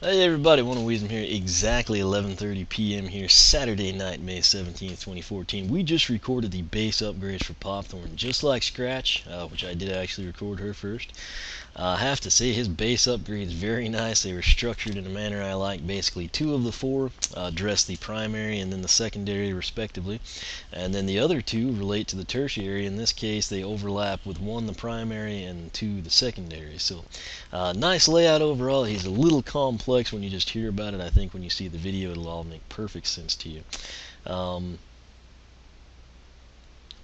Hey everybody, Weasem here, exactly 11:30 p.m. here, Saturday night, May 17th, 2014. We just recorded the base upgrades for Thorn, just like Scratch, which I did actually record her first. I have to say his base upgrades very nice. They were structured in a manner I like. Basically, two of the four address the primary and then the secondary respectively, and then the other two relate to the tertiary. In this case, they overlap with one the primary and two the secondary. So nice layout overall. He's a little complex when you just hear about it. I think when you see the video it'll all make perfect sense to you.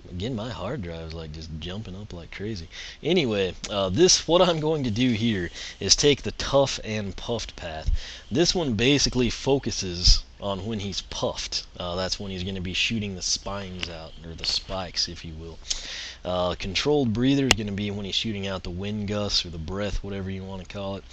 Again, my hard drive is like just jumping up like crazy. Anyway, what I'm going to do here is take the tough and puffed path. This one basically focuses on when he's puffed. That's when he's going to be shooting the spines out, or the spikes, if you will. Controlled breather is going to be when he's shooting out the wind gusts or the breath, whatever you want to call it.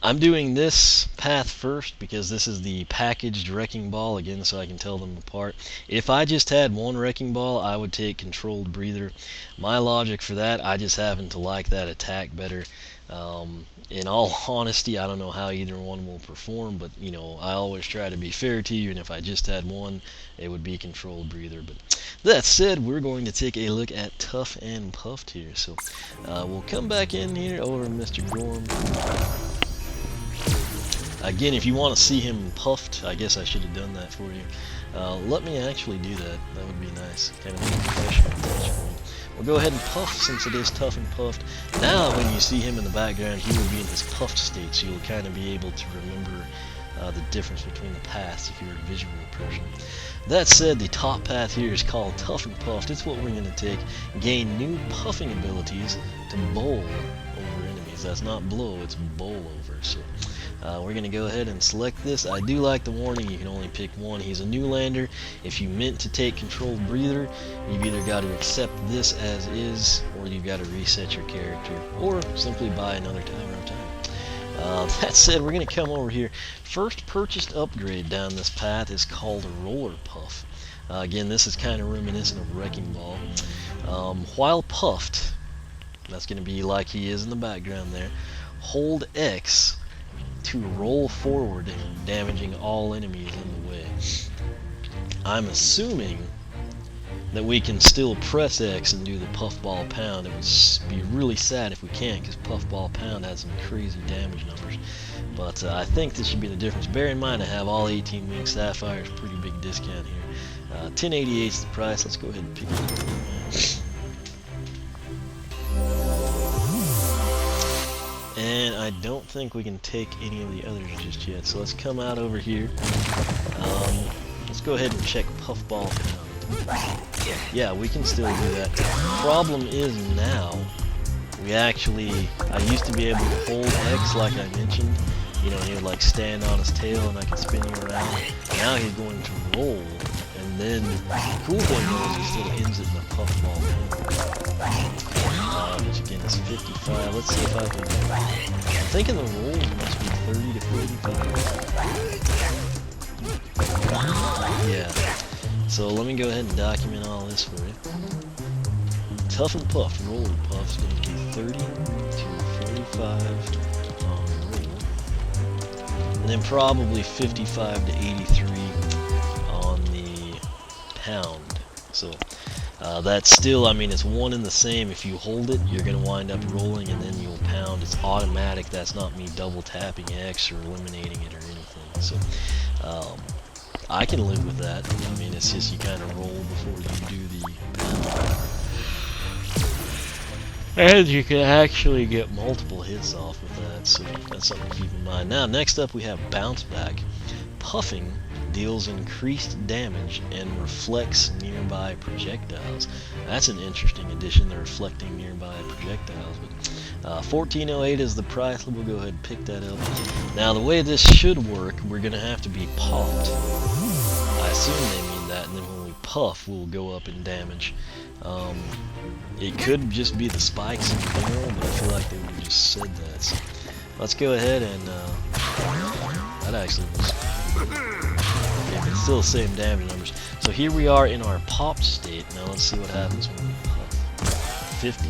I'm doing this path first because this is the packaged wrecking ball, again, so I can tell them apart. If I just had one wrecking ball, I would take controlled breather. My logic for that, I just happen to like that attack better. In all honesty, I don't know how either one will perform, but you know, I always try to be fair to you, and if I just had one, it would be controlled breather. But that said, we're going to take a look at tough and puffed here. So we'll come back in here over Mr. Gorm. Again, if you want to see him puffed, I guess I should have done that for you. Let me actually do that. That would be nice. Kind of a professional touch for me. We'll go ahead and puff since it is tough and puffed. Now, when you see him in the background, he will be in his puffed state, so you'll kind of be able to remember the difference between the paths if you're a visual person. That said, the top path here is called tough and puffed. It's what we're going to take. Gain new puffing abilities to bowl over enemies. That's not blow, it's bowl over. So we're going to go ahead and select this. I do like the warning, you can only pick one. He's a Newlander. If you meant to take controlled breather, you've either got to accept this as is, or you've got to reset your character, or simply buy another Tower of Time. That said, we're going to come over here. First purchased upgrade down this path is called Roller Puff. Again, this is kind of reminiscent of Wrecking Ball. While puffed, that's going to be like he is in the background there, hold X to roll forward, damaging all enemies in the way. I'm assuming that we can still press X and do the puffball pound. It would be really sad if we can't, because puffball pound has some crazy damage numbers. But I think this should be the difference. Bear in mind I have all 18 wing sapphires, pretty big discount here. 1088 is the price. Let's go ahead and pick it up. And I don't think we can take any of the others just yet, so let's come out over here. Let's go ahead and check puffball pound. Yeah, we can still do that. Problem is now, I used to be able to hold X like I mentioned. You know, he would like stand on his tail and I could spin him around. Now he's going to roll, and then the cool thing is he still ends it in a puffball pound. Which again is 55. Let's see if I can. I'm thinking the rolls must be 30 to 45. Yeah. So let me go ahead and document all this for you. Tough and puffed, roller puff is going to be 30 to 45 on roll. And then probably 55 to 83 on the pound. So that's still, I mean, it's one and the same. If you hold it, you're going to wind up rolling and then you'll pound. It's automatic. That's not me double tapping X or eliminating it or anything. So I can live with that. I mean, it's just you kind of roll before you do the pound. And you can actually get multiple hits off with that, so that's something to keep in mind. Now, next up we have Bounce Back. Puffing deals increased damage and reflects nearby projectiles. That's an interesting addition, the reflecting nearby projectiles. But 1408 is the price. We'll go ahead and pick that up. Now, the way this should work, we're going to have to be popped. I assume they mean that, and then when we puff, we'll go up in damage. It could just be the spikes in general, but I feel like they would have just said that. So let's go ahead and that actually was. Yeah, but it's still the same damage numbers. So here we are in our pop state. Now let's see what happens when we puff. 50.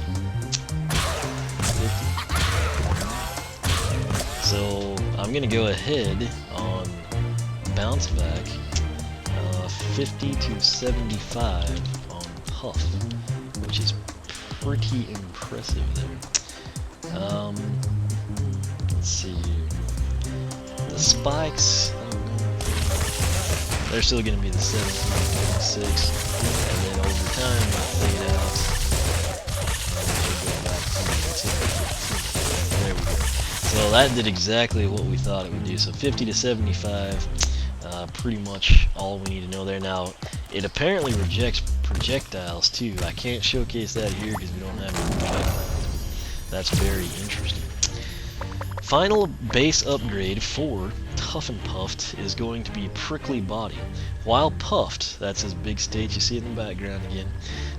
50. So, I I'm going to go ahead on bounce back 50 to 75 on Puff, which is pretty impressive there. Let's see here. The spikes, I don't know. They're still going to be the 17.6, and then over time they fade out. Go back to the 10, 15. There we go. So that did exactly what we thought it would do. So 50 to 75, pretty much all we need to know there. Now, it apparently rejects projectiles too. I can't showcase that here because we don't have any projectiles. That's very interesting. Final base upgrade for Tough and Puffed is going to be Prickly Body. While puffed, that's his big stage you see in the background again,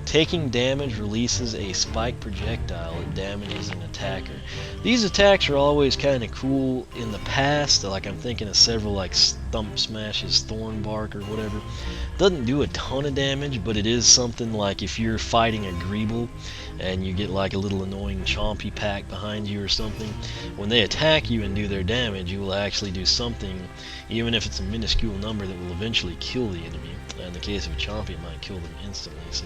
taking damage releases a spike projectile that damages an attacker. These attacks are always kind of cool in the past, like I'm thinking of several like Stump Smashes, Thorn Bark or whatever. Doesn't do a ton of damage, but it is something like if you're fighting a Greeble and you get like a little annoying chompy pack behind you or something, when they attack you and do their damage, you will actually do something, even if it's a minuscule number, that will eventually kill the enemy. In the case of a chompy, it might kill them instantly. So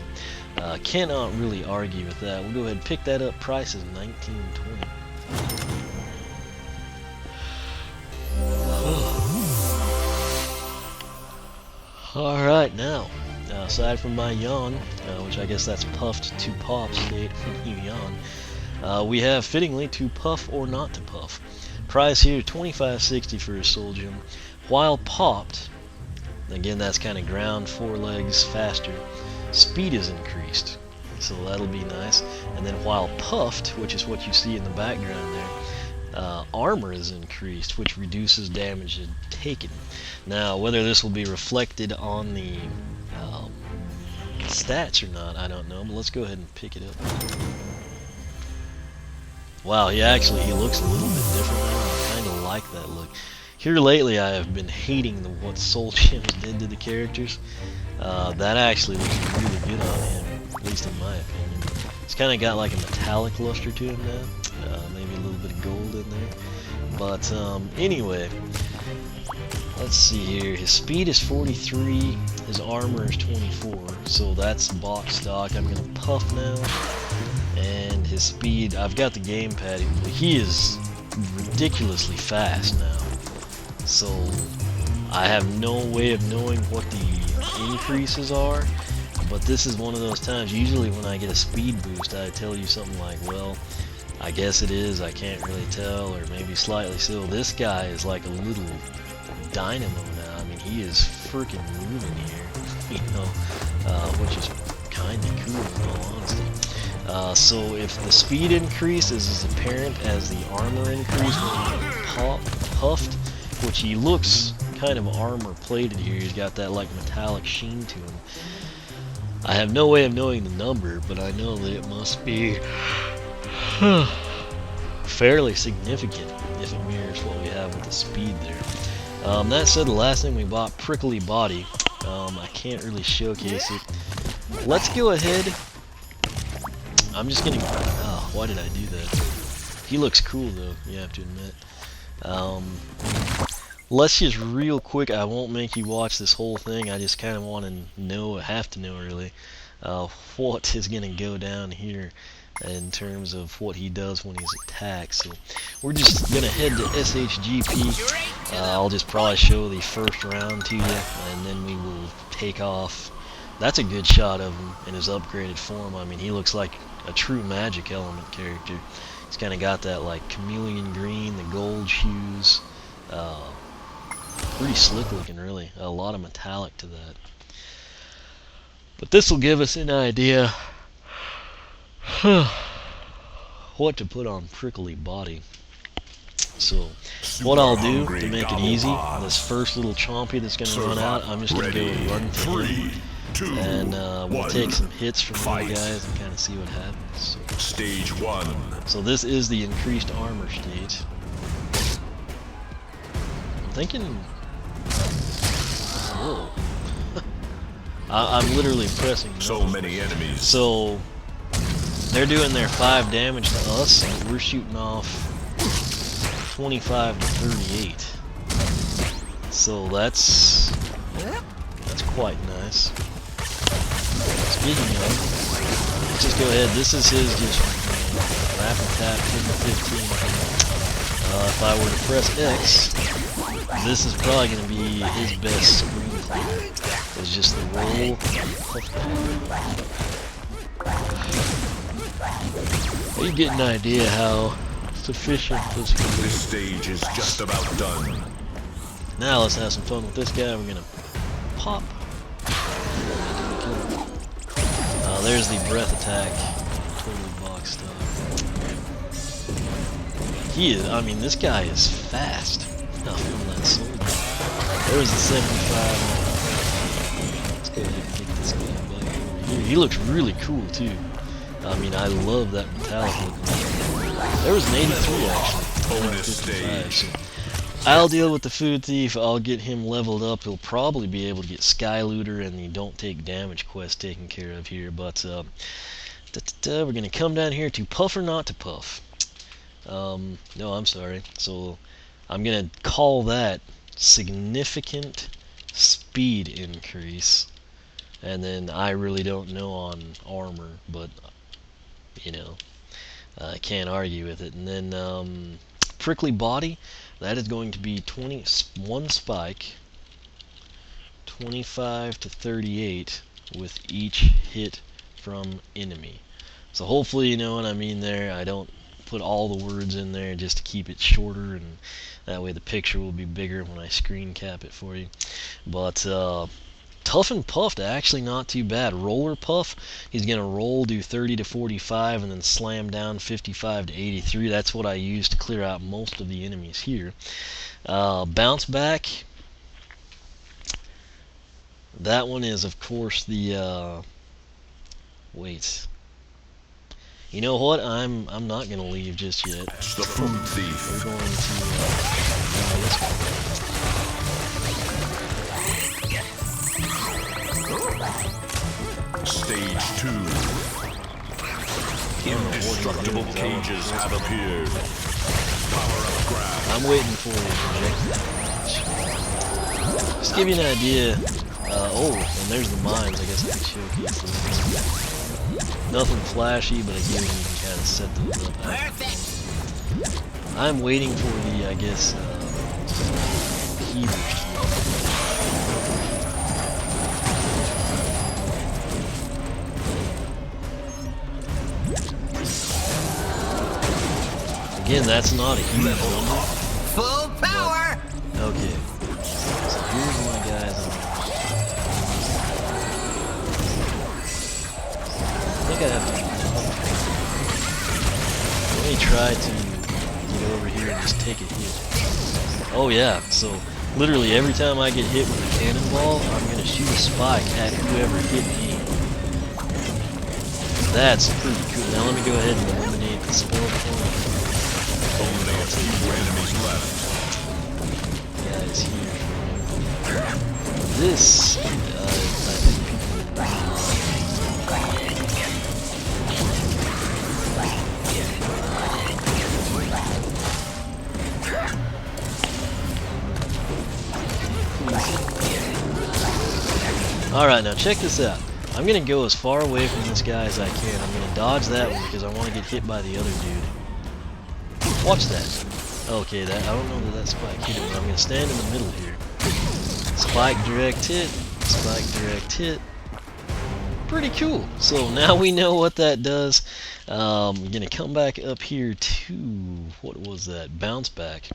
cannot really argue with that. We'll go ahead and pick that up. Price is $19.20. Alright, now, aside from my yawn, which I guess that's puffed to pop state when you yawn, we have fittingly to puff or not to puff. Price here $25.60 for a soul gem. While popped, again that's kind of ground, 4 legs, faster, speed is increased, so that'll be nice. And then while puffed, which is what you see in the background there, armor is increased, which reduces damage taken. Now, whether this will be reflected on the stats or not, I don't know, but let's go ahead and pick it up. Wow, he looks a little bit different now. I kind of like that look. Here lately I have been hating what Soul Gems did to the characters. That actually looks really good on him, at least in my opinion. It's kind of got like a metallic luster to him now, maybe a little bit of gold in there. But anyway, let's see here. His speed is 43, his armor is 24, so that's box stock. I'm going to puff now, and his speed, I've got the gamepad, he is ridiculously fast now. So I have no way of knowing what the increases are, but this is one of those times, usually when I get a speed boost, I tell you something like, well, I guess it is, I can't really tell, or maybe slightly so. This guy is like a little dynamo now. I mean, he is freaking moving here, you know, which is kind of cool in all honesty. So if the speed increase is as apparent as the armor increase when he puffed, which he looks kind of armor plated here, he's got that like metallic sheen to him. I have no way of knowing the number, but I know that it must be fairly significant if it mirrors what we have with the speed there. That said, the last thing we bought, Prickly Body. I can't really showcase it. Let's go ahead. I'm just gonna. Oh, why did I do that? He looks cool though, you have to admit. Let's just real quick. I won't make you watch this whole thing. I just kind of want to know, have to know really, what is gonna go down here in terms of what he does when he's attacked. So we're just gonna head to SHGP. I'll just probably show the first round to you, and then we will take off. That's a good shot of him in his upgraded form. I mean, he looks like a true magic element character. He's kind of got that like chameleon green, the gold shoes. Pretty slick looking, really. A lot of metallic to that. But this will give us an idea what to put on Prickly Body. So what I'll do to make it easy, this first little chompy that's going to run out, I'm just going to go and run to him, and we'll take some hits from the guys and kind of see what happens. So, Stage 1. So this is the increased armor stage. I'm thinking. Whoa. I'm literally pressing. So many enemies. So they're doing their 5 damage to us, and we're shooting off 25 to 38. So that's quite nice. Speaking of, let's just go ahead. This is his just rapid tap 10 to 15. If I were to press X, this is probably going to be his best screen play. It's just the roll. You get an idea how sufficient this can be. This stage is just about done. Now let's have some fun with this guy. We're gonna pop. There's the breath attack. Totally boxed up. He is, I mean, this guy is fast. Oh, from that soldier. There's the 75. Let's go ahead and kick this guy back over here. He looks really cool too. I mean, I love that metallic look. There was an 83 actually. Bonus stage. So I'll deal with the food thief. I'll get him leveled up. He'll probably be able to get Sky Looter and the Don't Take Damage quest taken care of here. But we're gonna come down here to puff or not to puff. No, I'm sorry. So I'm gonna call that significant speed increase. And then I really don't know on armor, but you know, I can't argue with it. And then prickly body, that is going to be 21 spike, 25 to 38 with each hit from enemy. So hopefully you know what I mean there. I don't put all the words in there just to keep it shorter, and that way the picture will be bigger when I screen cap it for you. But Tough and Puffed, actually not too bad. Roller Puff, he's going to roll, do 30 to 45, and then slam down 55 to 83. That's what I use to clear out most of the enemies here. Bounce Back, that one is, of course, the... wait. You know what? I'm not going to leave just yet. Catch the food thief. We're going to... this Stage 2. Indestructible cages have appeared. Power-up grab. I'm waiting for you. Just give you an idea. Oh, and there's the mines. I guess I can showcase those. Nothing flashy, but again, you can kind of set those up. I'm waiting for the, I guess, heaters. Again, that's not a huge number. Full power! Okay. So here's my guys. I think I have to... Let me try to get over here and just take a hit. Oh yeah, so literally every time I get hit with a cannonball, I'm going to shoot a spike at whoever hit me. That's pretty cool. Now let me go ahead and eliminate the spell point. Only a few enemies left. Guys here. This, I think people Alright, now check this out. I'm going to go as far away from this guy as I can. I'm going to dodge that one because I want to get hit by the other dude. Watch that. Okay, that I don't know that spike hit him, but I'm going to stand in the middle here. Spike direct hit. Spike direct hit. Pretty cool. So now we know what that does. I'm going to come back up here to... what was that? Bounce Back.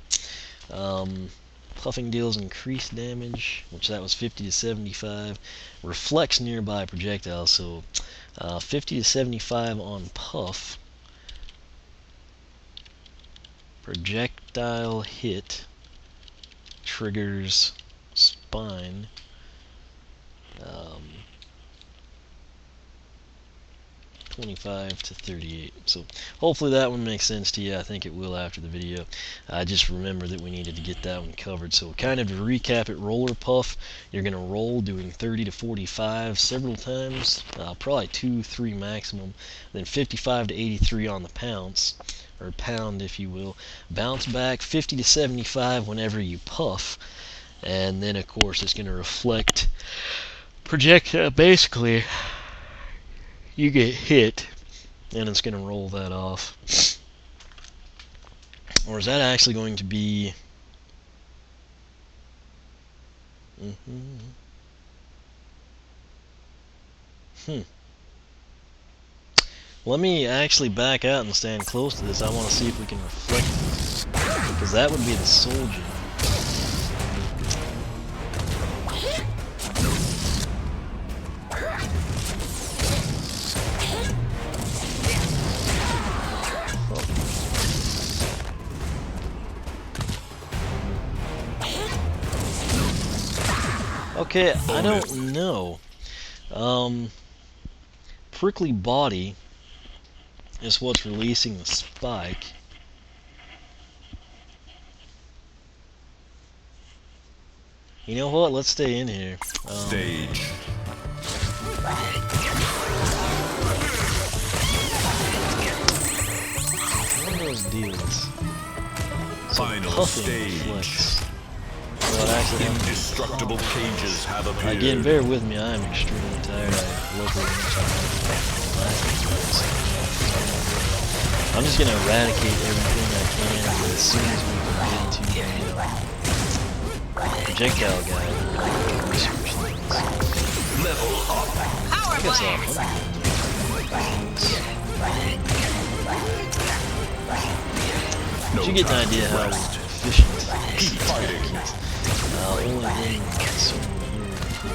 Puffing deals increased damage, which that was 50 to 75. Reflects nearby projectiles, so 50 to 75 on Puff. Projectile hit triggers spine. 25 to 38. So hopefully that one makes sense to you. I think it will after the video. I just remember that we needed to get that one covered. So kind of to recap it, roller puff, you're going to roll doing 30 to 45 several times, probably 2-3 maximum, then 55 to 83 on the pounce, or pound if you will. Bounce back 50 to 75 whenever you puff, and then of course it's going to reflect projectile. Basically you get hit and it's going to roll that off. Or is that actually going to be Let me actually back out and stand close to this. I want to see if we can reflect this, because that would be the soldier. Okay, I don't know. Prickly body is what's releasing the spike. You know what? Let's stay in here. Stage. One of those deals. Final stage. Reflects. Well, actually, Indestructible cages have appeared. again, bear with me. I am extremely tired. I locally I'm just gonna eradicate everything I can as soon as we can get to the projectile guy. Research things. Level up. I guess No you get an time idea to how rest. efficient Keep fighting. only thing consuming here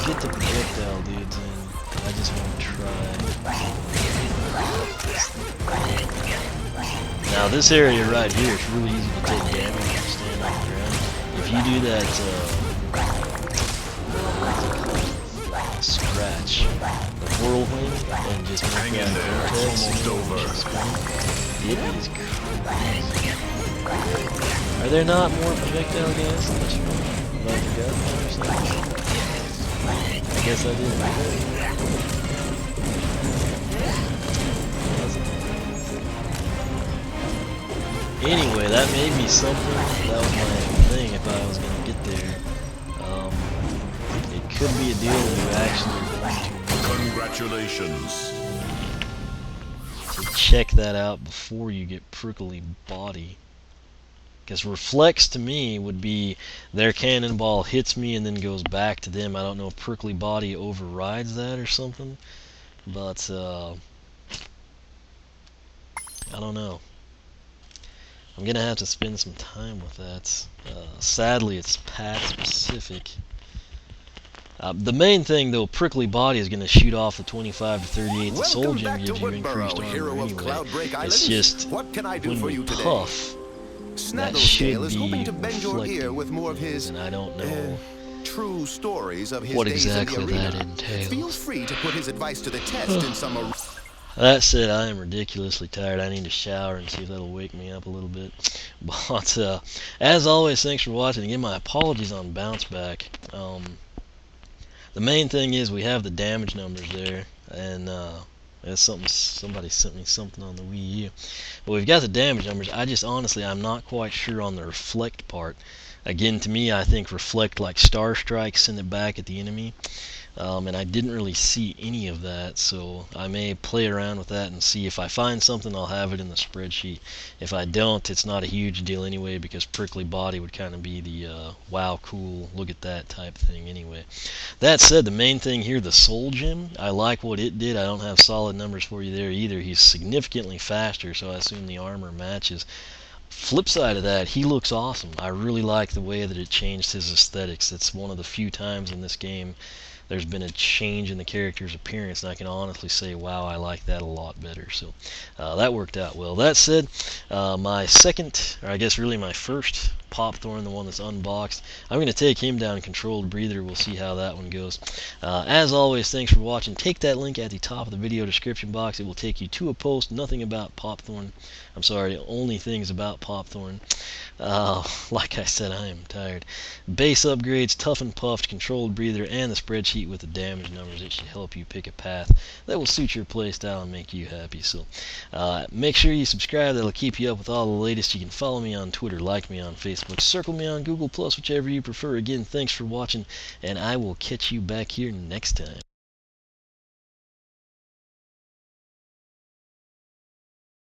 get the projectile dudes in. I just want to try. Now this area right here is really easy to take damage from standing on the ground. If you do that scratch, the whirlwind, and just make Hang in that there, vortex, it's almost over. it is crazy. Are there not more projectile gas in this one? Have I forgotten or something? I guess I did. Anyway, that may be something. That was my thing if I was going to get there. It could be a deal that you actually want Congratulations. to check that out before you get prickly body. Because reflex to me would be their cannonball hits me and then goes back to them. I don't know if prickly body overrides that or something, but I don't know. I'm gonna have to spend some time with that. Sadly, it's path specific. The main thing though, prickly body is gonna shoot off the 25 to 38. The soul gem gives you increased armor anyway. It's just What can I do when for we you today? puff, that should Snagglescale is hoping be to bend your ear reflecting with more of his and I don't know true stories of his what days exactly in the arena. that entails. Feel free to put his advice to the test in some That said, I am ridiculously tired. I need to shower and see if that'll wake me up a little bit. But as always, thanks for watching. Again, my apologies on bounce back. The main thing is we have the damage numbers there, and that's something. Somebody sent me something on the Wii U. But we've got the damage numbers. I just honestly, I'm not quite sure on the reflect part. Again, to me, I think reflect like Star Strike, send it back at the enemy. And I didn't really see any of that, so I may play around with that and see if I find something. I'll have it in the spreadsheet. If I don't, it's not a huge deal anyway, because prickly body would kind of be the wow, cool, look at that type thing anyway. That said, the main thing here, the soul gem, I like what it did. I don't have solid numbers for you there either. He's significantly faster, so I assume the armor matches. Flip side of that, he looks awesome. I really like the way that it changed his aesthetics. It's one of the few times in this game there's been a change in the character's appearance, and I can honestly say, wow, I like that a lot better. So that worked out well. That said, my second, or I guess really my first Pop Thorn, the one that's unboxed. I'm going to take him down, Controlled Breather. We'll see how that one goes. As always, thanks for watching. Take that link at the top of the video description box. It will take you to a post, nothing about Pop Thorn. I'm sorry, only things about Pop Thorn. Like I said, I am tired. Base upgrades, Tough and Puffed, Controlled Breather, and the spreadsheet with the damage numbers. It should help you pick a path that will suit your playstyle and make you happy. So make sure you subscribe. That'll keep you up with all the latest. You can follow me on Twitter, like me on Facebook, circle me on Google+, whichever you prefer. Again, thanks for watching, and I will catch you back here next time.